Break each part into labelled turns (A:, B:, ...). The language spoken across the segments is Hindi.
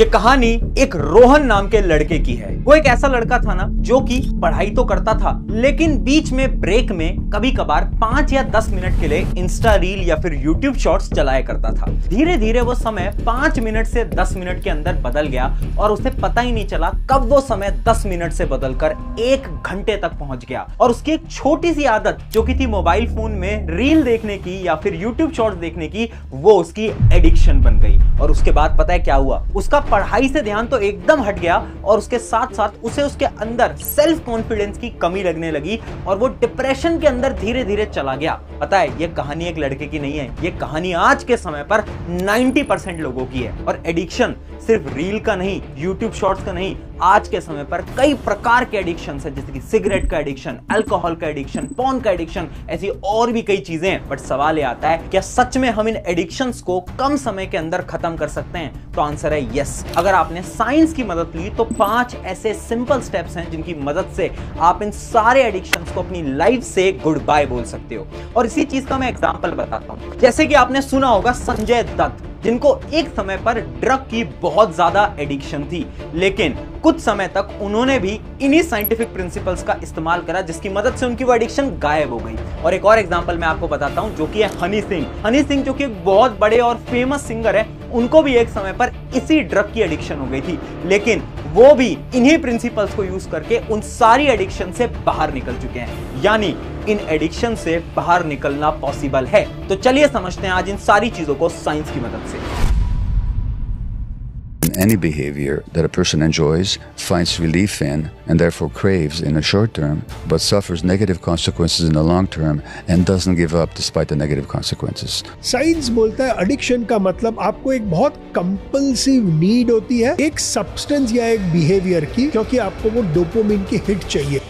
A: ये कहानी एक रोहन नाम के लड़के की है। वो एक ऐसा लड़का था ना जो कि पढ़ाई तो करता था, लेकिन बीच में ब्रेक में कभी कभार 5 या 10 मिनट के लिए इंस्टा रील या फिर यूट्यूब शॉर्ट्स चलाया करता था। धीरे धीरे वो समय 5 मिनट से 10 मिनट के अंदर बदल गया और उसे पता ही नहीं चला कब वो समय 10 मिनट से बदलकर 1 घंटे तक पहुंच गया। और उसकी एक छोटी सी आदत जो कि थी मोबाइल फोन में रील देखने की या फिर यूट्यूब शॉर्ट्स देखने की, वो उसकी एडिक्शन बन गई। और उसके बाद पता है क्या हुआ? उसका पढ़ाई से ध्यान तो एकदम हट गया और उसके साथ साथ उसे उसके अंदर सेल्फ कॉन्फिडेंस की कमी लगने लगी और वो डिप्रेशन के अंदर धीरे धीरे चला गया। पता है, ये कहानी एक लड़के की नहीं है, ये कहानी आज के समय पर 90% लोगों की है। और एडिक्शन सिर्फ रील का नहीं, यूट्यूब शॉर्ट्स का नहीं, आज के समय पर कई प्रकार के एडिक्शन है, जैसे कि सिगरेट का एडिक्शन, अल्कोहल का एडिक्शन, पॉर्न का एडिक्शन, ऐसी और भी कई चीजें हैं। बट सवाल ये आता है, क्या सच में हम इन एडिक्शंस को कम समय के अंदर खत्म कर सकते हैं? तो आंसर है यस। अगर आपने साइंस की मदद ली तो 5 ऐसे सिंपल स्टेप्स हैं जिनकी मदद से आप इन सारे एडिक्शंस को अपनी लाइफ से गुड बाय बोल सकते हो। और इसी चीज का मैं एग्जांपल बताता हूं। जैसे कि आपने सुना होगा संजय दत्त, जिनको एक समय पर ड्रग की बहुत ज्यादा एडिक्शन थी, लेकिन कुछ समय तक उन्होंने भी इन्हीं साइंटिफिक प्रिंसिपल्स का इस्तेमाल करा जिसकी मदद से उनकी वो एडिक्शन गायब हो गई। और एक और एग्जांपल मैं आपको बताता हूं, जो कि है हनी सिंह। हनी सिंह जो कि एक बहुत बड़े और फेमस सिंगर है, उनको भी एक समय पर इसी ड्रग की एडिक्शन हो गई थी, लेकिन वो भी इन्हीं प्रिंसिपल्स को यूज करके उन सारी एडिक्शन से बाहर निकल चुके हैं। यानी इन एडिक्शन से बाहर निकलना पॉसिबल है। तो चलिए समझते हैं आज इन सारी चीजों को साइंस की मदद से।
B: Any behavior that a person enjoys, finds relief in, and therefore craves in the short term, but suffers negative consequences in the long term and doesn't give up despite the negative consequences.
C: Science बोलता है एडिक्शन का मतलब आपको एक बहुत कंपल्सिव नीड होती है एक सब्सटेंस या एक बिहेवियर की, क्योंकि आपको वो डोपामिन की हिट चाहिए।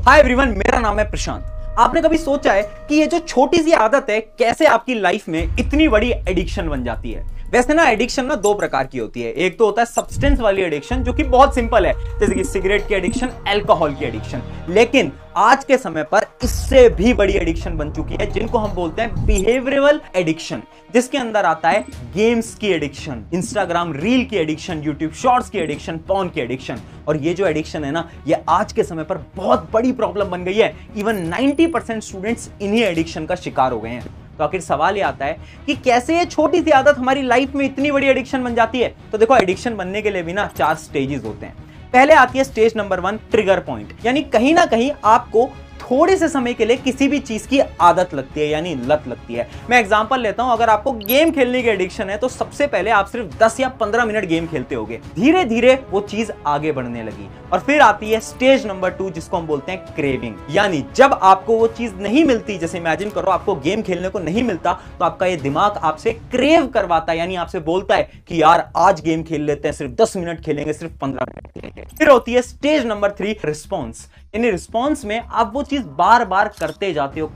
A: हाय एवरीवन, मेरा नाम है प्रशांत। आपने कभी सोचा है कि ये जो छोटी सी आदत है कैसे आपकी लाइफ में इतनी बड़ी एडिक्शन बन जाती है? वैसे ना एडिक्शन ना 2 प्रकार की होती है। एक तो होता है सब्सटेंस वाली एडिक्शन, जो कि बहुत सिंपल है, जैसे कि सिगरेट की एडिक्शन, अल्कोहल की एडिक्शन। लेकिन आज के समय पर इससे भी बड़ी एडिक्शन बन चुकी है, जिनको हम बोलते हैं बिहेवियरल एडिक्शन, जिसके अंदर आता है गेम्स की एडिक्शन, इंस्टाग्राम रील की एडिक्शन, यूट्यूब शॉर्ट्स की एडिक्शन, पॉर्न की एडिक्शन। और ये जो एडिक्शन है ना, ये आज के समय पर बहुत बड़ी प्रॉब्लम बन गई है। इवन 90% स्टूडेंट्स इन्हीं एडिक्शन का शिकार हो गए हैं। तो आखिर सवाल ये आता है कि कैसे ये छोटी सी आदत हमारी लाइफ में इतनी बड़ी एडिक्शन बन जाती है? तो देखो, एडिक्शन बनने के लिए भी ना 4 स्टेजेस होते हैं। पहले आती है स्टेज नंबर 1, ट्रिगर पॉइंट, यानी कहीं ना कहीं आपको थोड़े से समय के लिए किसी भी चीज की आदत लगती है, यानी लत लगती है। मैं एग्जांपल लेता हूं, अगर आपको गेम खेलने की एडिक्शन है तो सबसे पहले आप सिर्फ 10 या 15 मिनट गेम खेलते होगे, धीरे धीरे वो चीज आगे बढ़ने लगी। और फिर आती है स्टेज नंबर 2, जिसको हम बोलते हैं क्रेविंग, यानी जब आपको वो चीज नहीं मिलती, जैसे इमेजिन करो आपको गेम खेलने को नहीं मिलता, तो आपका ये दिमाग आपसे क्रेव करवाता है, यानी आपसे बोलता है कि यार आज गेम खेल लेते हैं, सिर्फ 10 मिनट खेलेंगे, सिर्फ 15 मिनट खेलेंगे। फिर होती है स्टेज नंबर 3, रिस्पॉन्स, यानी रिस्पॉन्स में आप वो चीज बार बार करते जाते हो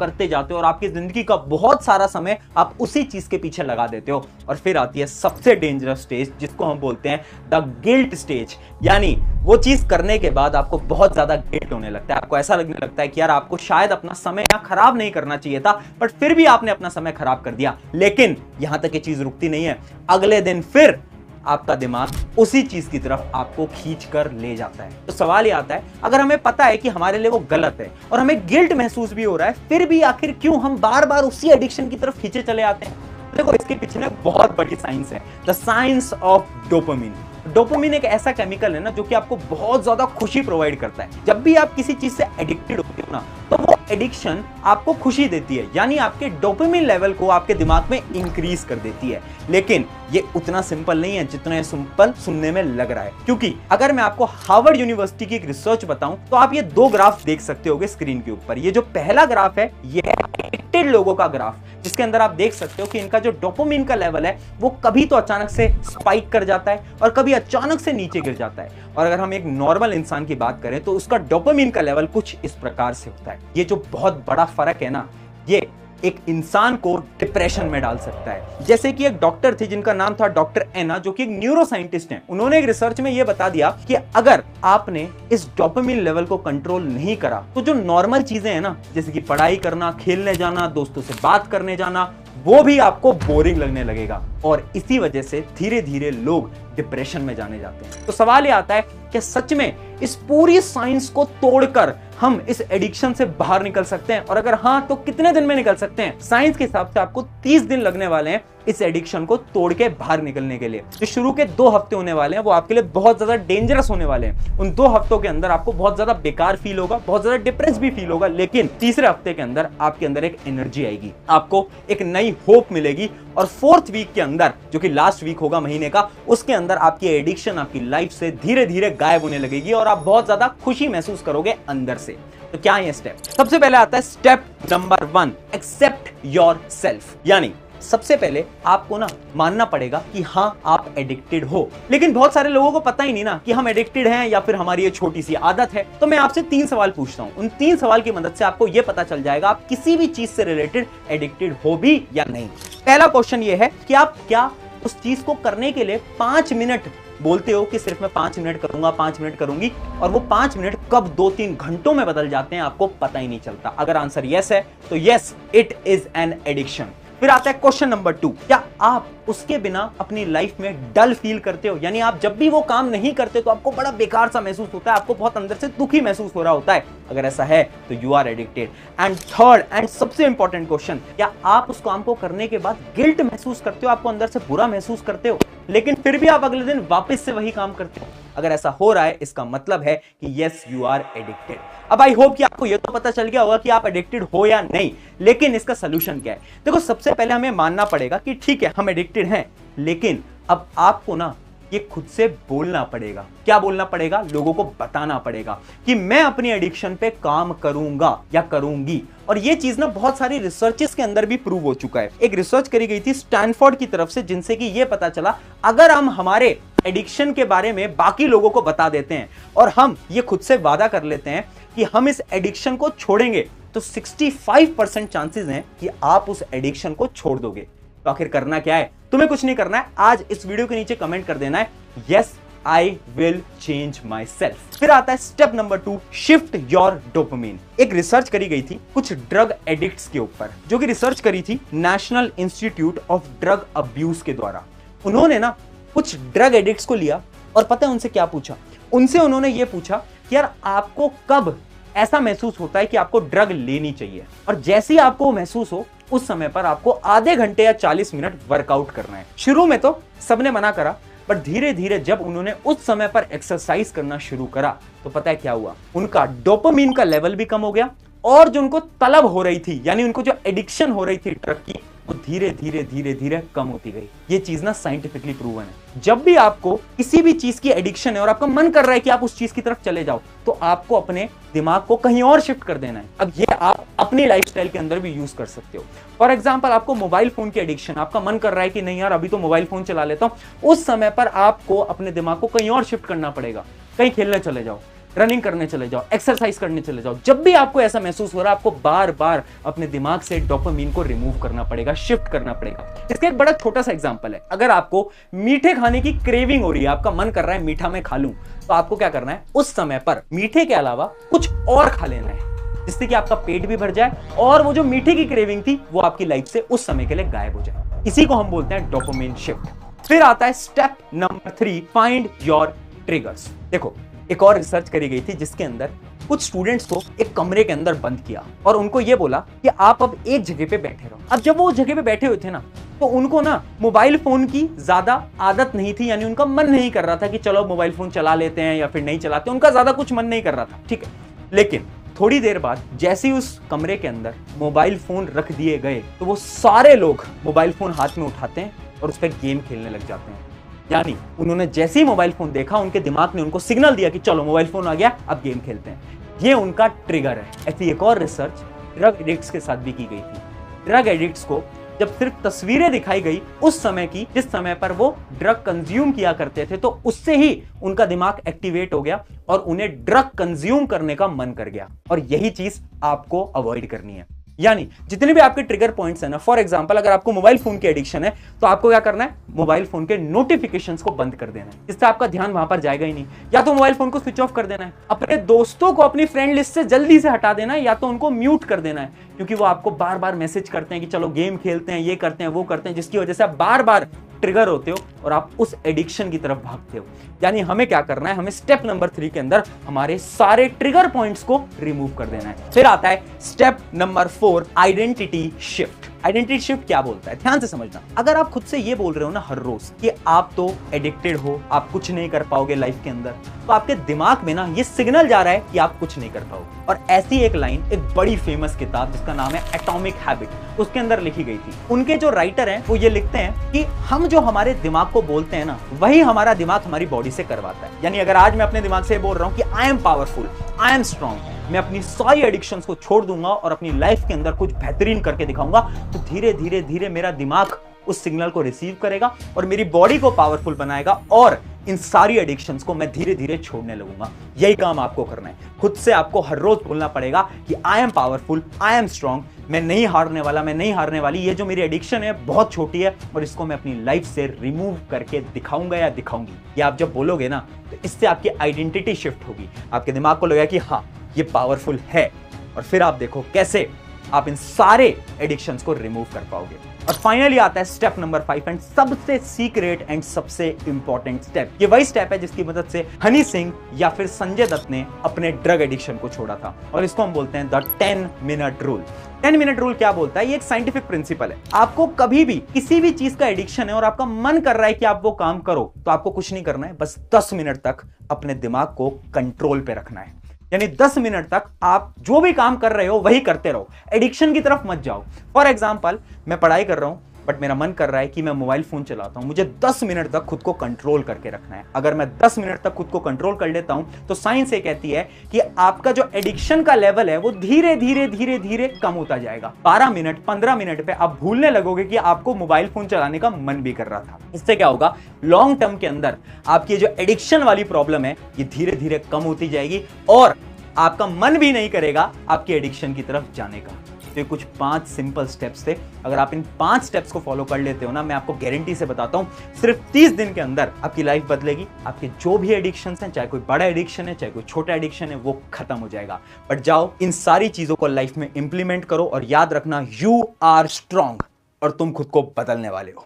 A: और आपकी जिंदगी का बहुत सारा समय आप उसी चीज के पीछे लगा देते हो। और फिर आती है सबसे डेंजरस स्टेज, जिसको हम बोलते हैं द गिल्ट स्टेज, यानी वो चीज करने के बाद आपको बहुत ज्यादा गिल्ट होने लगता है। आपको ऐसा लगने लगता है कि यार आपको शायद अपना समय यहाँ खराब नहीं करना चाहिए था, बट फिर भी आपने अपना समय खराब कर दिया। लेकिन यहां तक ये चीज रुकती नहीं है, अगले दिन फिर आपका दिमाग उसी चीज की तरफ आपको खींच कर ले जाता है। तो सवाल ये आता है, अगर हमें पता है कि हमारे लिए वो गलत है और हमें गिल्ट महसूस भी हो रहा है, फिर भी आखिर क्यों हम बार बार उसी एडिक्शन की तरफ खींचे चले आते हैं? देखो, इसके पीछे ना बहुत बड़ी साइंस है, the science of dopamine. Dopamine एक ऐसा केमिकल है ना जो कि आपको बहुत ज्यादा खुशी प्रोवाइड करता है। जब भी आप किसी चीज से एडिक्टेड होते हो ना, तो वो एडिक्शन आपको खुशी देती है, यानी आपके डोपामिन लेवल को आपके दिमाग में इंक्रीज कर देती है। लेकिन ये उतना सिंपल नहीं है जितना ये सिंपल सुनने में लग रहा है, क्योंकि अगर मैं आपको हार्वर्ड यूनिवर्सिटी की एक रिसर्च बताऊं तो आप ये 2 ग्राफ देख सकते होगे स्क्रीन के ऊपर। ये जो पहला ग्राफ है, ये है एडिक्टेड लोगों का ग्राफ, जिसके अंदर आप देख सकते हो कि इनका जो डोपामिन का लेवल है वो कभी तो अचानक से स्पाइक कर जाता है और कभी अचानक से नीचे गिर जाता है। और अगर हम एक नॉर्मल इंसान की बात करें तो उसका डोपामिन का लेवल कुछ इस प्रकार से होता है। ये जो बहुत बड़ा फर्क है ना, ये एक इंसान को डिप्रेशन में डाल सकता है। जैसे कि एक डॉक्टर थे जिनका नाम था डॉक्टर एना, जो कि एक न्यूरो साइंटिस्ट हैं। उन्होंने एक रिसर्च में यह बता दिया कि अगर आपने इस डोपामिन लेवल को कंट्रोल नहीं करा तो जो नॉर्मल चीजें हैं ना, जैसे कि पढ़ाई करना, खेलने जाना, दोस्तों से बात करने जाना, वो भी आपको बोरिंग लगने लगेगा और इसी वजह से धीरे धीरे लोग डिप्रेशन में जाने जाते हैं। तो सवाल ये आता है कि सच में इस पूरी साइंस को तोड़कर हम इस एडिक्शन से बाहर निकल सकते हैं, और अगर हां तो कितने दिन में निकल सकते हैं? साइंस के हिसाब से आपको 30 दिन लगने वाले हैं इस एडिक्शन को तोड़ के बाहर निकलने के लिए। जो शुरू के 2 हफ्ते होने वाले हैं वो आपके लिए बहुत ज्यादा डेंजरस होने वाले हैं। उन 2 हफ्तों के अंदर आपको बहुत ज्यादा बेकार फील होगा, बहुत ज्यादा डिप्रेस भी फील होगा, लेकिन तीसरे हफ्ते के अंदर आपके अंदर एक एनर्जी आएगी, आपको एक नई होप मिलेगी, और 4th वीक के अंदर, जो कि लास्ट वीक होगा महीने का, उसके अंदर आपकी एडिक्शन आपकी लाइफ से धीरे धीरे गायब होने लगेगी और आप बहुत ज्यादा खुशी महसूस करोगे अंदर से। तो क्या है ये स्टेप? सबसे पहले आता है step number 1, accept yourself. यानी सबसे पहले आपको ना मानना पड़ेगा कि हां आप एडिक्टेड हो। लेकिन बहुत सारे लोगों को पता ही नहीं ना कि हम एडिक्टेड हैं या फिर हमारी ये छोटी सी आदत है। तो मैं आपसे 3 सवाल पूछता हूं। उन 3 सवाल की मदद से आपको यह पता चल जाएगा आप किसी भी चीज से रिलेटेड एडिक्टेड हो भी या नहीं। पहला क्वेश्चन ये है कि आप क्या उस चीज को करने के लिए 5 मिनट बोलते हो कि सिर्फ मैं 5 मिनट करूंगा, 5 मिनट करूंगी, और वो 5 मिनट कब 2-3 घंटों में बदल जाते हैं आपको पता ही नहीं चलता? अगर आंसर यस है तो yes, it is an addiction. फिर आता है क्वेश्चन नंबर 2, क्या आप उसके बिना अपनी लाइफ में डल फील करते हो? यानी आप जब भी वो काम नहीं करते तो आपको बड़ा बेकार सा महसूस होता है, आपको बहुत अंदर से दुखी महसूस हो रहा होता है। अगर ऐसा है तो you are addicted. And third and सबसे इंपॉर्टेंट क्वेश्चन, क्या आप उस काम को करने के बाद गिल्ट महसूस करते हो, आपको अंदर से बुरा महसूस करते हो, लेकिन फिर भी आप अगले दिन वापस से वही काम करते हो? अगर ऐसा हो रहा है इसका मतलब है कि यस, यू आर एडिक्टेड। अब आई होप कि आपको यह तो पता चल गया होगा कि आप एडिक्टेड हो या नहीं, लेकिन इसका सोल्यूशन क्या है? देखो, सबसे पहले हमें मानना पड़ेगा कि ठीक है हम एडिक्टेड हैं, लेकिन अब आपको ना ये खुद से बोलना पड़ेगा। क्या बोलना पड़ेगा? लोगों को बताना पड़ेगा कि मैं अपनी एडिक्शन पे काम करूंगा या करूंगी। और ये चीज ना बहुत सारी रिसर्चेस के अंदर भी प्रूव हो चुका है। एक रिसर्च करी गई थी स्टैनफोर्ड की तरफ से, जिनसे कि ये पता चला अगर हम हमारे एडिक्शन के बारे में बाकी लोगों को बता देते हैं और हम ये खुद से वादा कर लेते हैं कि हम इस एडिक्शन को छोड़ेंगे, तो 65% चांसेस हैं कि आप उस एडिक्शन को छोड़ दोगे। तो आखिर करना क्या है? तुम्हें कुछ नहीं करना है, आज इस वीडियो के नीचे कमेंट कर देना है yes I will change my self. फिर आता है step number 2, shift your dopamine. एक रिसर्च करी गई थी कुछ ड्रग एडिक्ट्स के ऊपर, जो कि रिसर्च करी थी national institute of drug abuse के द्वारा। उन्होंने ना कुछ ड्रग एडिक्ट्स को लिया और पता है उनसे क्या पूछा? उनसे उन्होंने ये पूछा कि यार आपको कब ऐसा महसूस होता है कि आपको ड्रग लेनी चाहिए, और जैसे ही आपको महसूस हो उस समय पर आपको आधे घंटे या 40 मिनट वर्कआउट करना है। शुरू में तो सबने मना करा, बट धीरे धीरे जब उन्होंने उस समय पर एक्सरसाइज करना शुरू करा तो पता है क्या हुआ? उनका डोपामिन का लेवल भी कम हो गया, और जो उनको तलब हो रही थी, यानी उनको जो एडिक्शन हो रही थी ड्रग की, वो धीरे धीरे धीरे धीरे कम होती गई। ये चीज ना साइंटिफिकली प्रूवन है। जब भी आपको किसी भी चीज की एडिक्शन है और आपका मन कर रहा है कि आप उस चीज की तरफ चले जाओ, तो आपको अपने दिमाग को कहीं और शिफ्ट कर देना है। अब ये आप अपनी लाइफस्टाइल के अंदर भी यूज कर सकते हो। फॉर एग्जाम्पल, आपको मोबाइल फोन की एडिक्शन, आपका मन कर रहा है कि नहीं यार अभी तो मोबाइल फोन चला लेता हूं, उस समय पर आपको अपने दिमाग को कहीं और शिफ्ट करना पड़ेगा। कहीं खेलने चले जाओ, रनिंग करने चले जाओ, एक्सरसाइज करने चले जाओ। जब भी आपको ऐसा महसूस हो रहा है, आपको बार बार अपने दिमाग से डोपामिन को रिमूव करना पड़ेगा, शिफ्ट करना पड़ेगा। इसका एक बड़ा छोटा सा एग्जांपल है। अगर आपको मीठे खाने की क्रेविंग हो रही है, आपका मन कर रहा है मीठा मैं खा लूं, तो आपको क्या करना है? उस समय पर मीठे के अलावा कुछ और खा लेना है, जिससे कि आपका पेट भी भर जाए और वो जो मीठे की क्रेविंग थी वो आपकी लाइफ से उस समय के लिए गायब हो जाए। इसी को हम बोलते हैं डोपामिन शिफ्ट। फिर आता है step number 3, find your triggers. देखो, एक और रिसर्च करी गई थी जिसके अंदर कुछ स्टूडेंट्स को एक कमरे के अंदर बंद किया और उनको यह बोला कि आप अब एक जगह पे बैठे रहो। अब जब वो उस जगह पे बैठे हुए थे ना, तो उनको ना मोबाइल फोन की ज्यादा आदत नहीं थी, यानी उनका मन नहीं कर रहा था कि चलो मोबाइल फोन चला लेते हैं या फिर नहीं चलाते, उनका ज्यादा कुछ मन नहीं कर रहा था, ठीक है। लेकिन थोड़ी देर बाद जैसे ही उस कमरे के अंदर मोबाइल फोन रख दिए गए, तो वो सारे लोग मोबाइल फोन हाथ में उठाते हैं और उस पर गेम खेलने लग जाते हैं। यानी उन्होंने जैसे ही मोबाइल फोन देखा, उनके दिमाग ने उनको सिग्नल दिया कि चलो मोबाइल फोन आ गया, अब गेम खेलते हैं। ये उनका ट्रिगर है। ऐसी एक और रिसर्च ड्रग एडिक्ट्स के साथ भी की गई थी। ड्रग एडिक्ट्स को जब सिर्फ तस्वीरें दिखाई गई उस समय की, जिस समय पर वो ड्रग कंज्यूम किया करते थे, तो उससे ही उनका दिमाग एक्टिवेट हो गया और उन्हें ड्रग कंज्यूम करने का मन कर गया। और यही चीज आपको अवॉइड करनी है। यानी जितने भी आपके ट्रिगर पॉइंट्स हैं ना, फॉर एग्जांपल अगर आपको मोबाइल फोन की एडिक्शन है तो आपको क्या करना है, मोबाइल फोन के नोटिफिकेशंस को बंद कर देना है, इससे आपका ध्यान वहां पर जाएगा ही नहीं। या तो मोबाइल फोन को स्विच ऑफ कर देना है, अपने दोस्तों को अपनी फ्रेंड लिस्ट से जल्दी से हटा देना है, या तो उनको म्यूट कर देना है, क्योंकि वो आपको बार बार मैसेज करते हैं कि चलो गेम खेलते हैं, ये करते हैं, वो करते हैं, जिसकी वजह से आप बार बार ट्रिगर होते हो और आप उस एडिक्शन की तरफ भागते हो। यानी हमें क्या करना है, हमें स्टेप नंबर 3 के अंदर हमारे सारे ट्रिगर पॉइंट्स को रिमूव कर देना है। फिर आता है step number 4, identity shift. Identity shift क्या बोलता है, ध्यान से समझना। अगर आप खुद से ये बोल रहे हो ना हर रोज कि आप तो एडिक्टेड हो, आप कुछ नहीं कर पाओगे लाइफ के अंदर, तो आपके दिमाग में ना ये सिग्नल जा रहा है कि आप कुछ नहीं कर पाओगे। और ऐसी एक लाइन एक बड़ी फेमस किताब जिसका नाम है एटॉमिक हैबिट, उसके अंदर लिखी गई थी। उनके जो राइटर हैं वो ये लिखते हैं कि हम जो हमारे दिमाग को बोलते हैं ना, वही हमारा दिमाग हमारी बॉडी से करवाता है। यानी अगर आज मैं अपने दिमाग से बोल रहा हूं कि I am powerful, I am strong, मैं अपनी सारी एडिक्शंस को छोड़ दूंगा और अपनी लाइफ के अंदर कुछ बेहतरीन करके दिखाऊंगा, तो धीरे धीरे धीरे मेरा दिमाग उस सिग्नल को रिसीव करेगा और मेरी बॉडी को पावरफुल बनाएगा और इन सारी एडिक्शंस को मैं धीरे धीरे छोड़ने लगूंगा। यही काम आपको करना है। खुद से आपको हर रोज बोलना पड़ेगा कि I am powerful, I am strong, मैं नहीं हारने वाला, मैं नहीं हारने वाली, ये जो मेरी एडिक्शन है बहुत छोटी है और इसको मैं अपनी लाइफ से रिमूव करके दिखाऊंगा या दिखाऊंगी। ये आप जब बोलोगे ना, तो इससे आपकी आइडेंटिटी शिफ्ट होगी, आपके दिमाग को लगेगा कि हाँ ये पावरफुल है, और फिर आप देखो कैसे आप इन सारे एडिक्शंस को रिमूव कर पाओगे। और फाइनली आता है स्टेप नंबर 5 एंड सबसे सीक्रेट एंड सबसे इंपॉर्टेंट स्टेप। ये वही स्टेप है जिसकी मदद से हनी सिंह या फिर संजय दत्त ने अपने ड्रग एडिक्शन को छोड़ा था, और इसको हम बोलते हैं the 10 minute rule. 10 minute rule क्या बोलता है, ये एक साइंटिफिक प्रिंसिपल है। आपको कभी भी किसी भी चीज का एडिक्शन है और आपका मन कर रहा है कि आप वो काम करो, तो आपको कुछ नहीं करना है, बस 10 मिनट तक अपने दिमाग को कंट्रोल पे रखना है। यानी 10 मिनट तक आप जो भी काम कर रहे हो वही करते रहो, एडिक्शन की तरफ मत जाओ। फॉर एग्जांपल मैं पढ़ाई कर रहा हूं बट मेरा मन कर रहा है कि मैं मोबाइल फोन चलाता हूं, मुझे 10 मिनट तक खुद को कंट्रोल करके रखना है। अगर मैं 10 मिनट तक खुद को कंट्रोल कर लेता हूं तो साइंस ये कहती है कि आपका जो एडिक्शन का लेवल है वो धीरे धीरे धीरे धीरे कम होता जाएगा। 12 मिनट 15 मिनट पे आप भूलने लगोगे कि आपको मोबाइल फोन चलाने का मन भी कर रहा था। इससे क्या होगा, लॉन्ग टर्म के अंदर आपकी जो एडिक्शन वाली प्रॉब्लम है ये धीरे धीरे कम होती जाएगी और आपका मन भी नहीं करेगा आपकी एडिक्शन की तरफ जाने का। तो ये कुछ 5 सिंपल स्टेप्स थे। अगर आप इन 5 स्टेप्स को फॉलो कर लेते हो ना, मैं आपको गारंटी से बताता हूं, सिर्फ 30 दिन के अंदर आपकी लाइफ बदलेगी। आपके जो भी एडिक्शंस हैं, चाहे कोई बड़ा एडिक्शन है चाहे कोई छोटा एडिक्शन है, वो खत्म हो जाएगा। बट जाओ इन सारी चीजों को लाइफ में इंप्लीमेंट करो और याद रखना, यू आर स्ट्रॉन्ग और तुम खुद को बदलने वाले हो।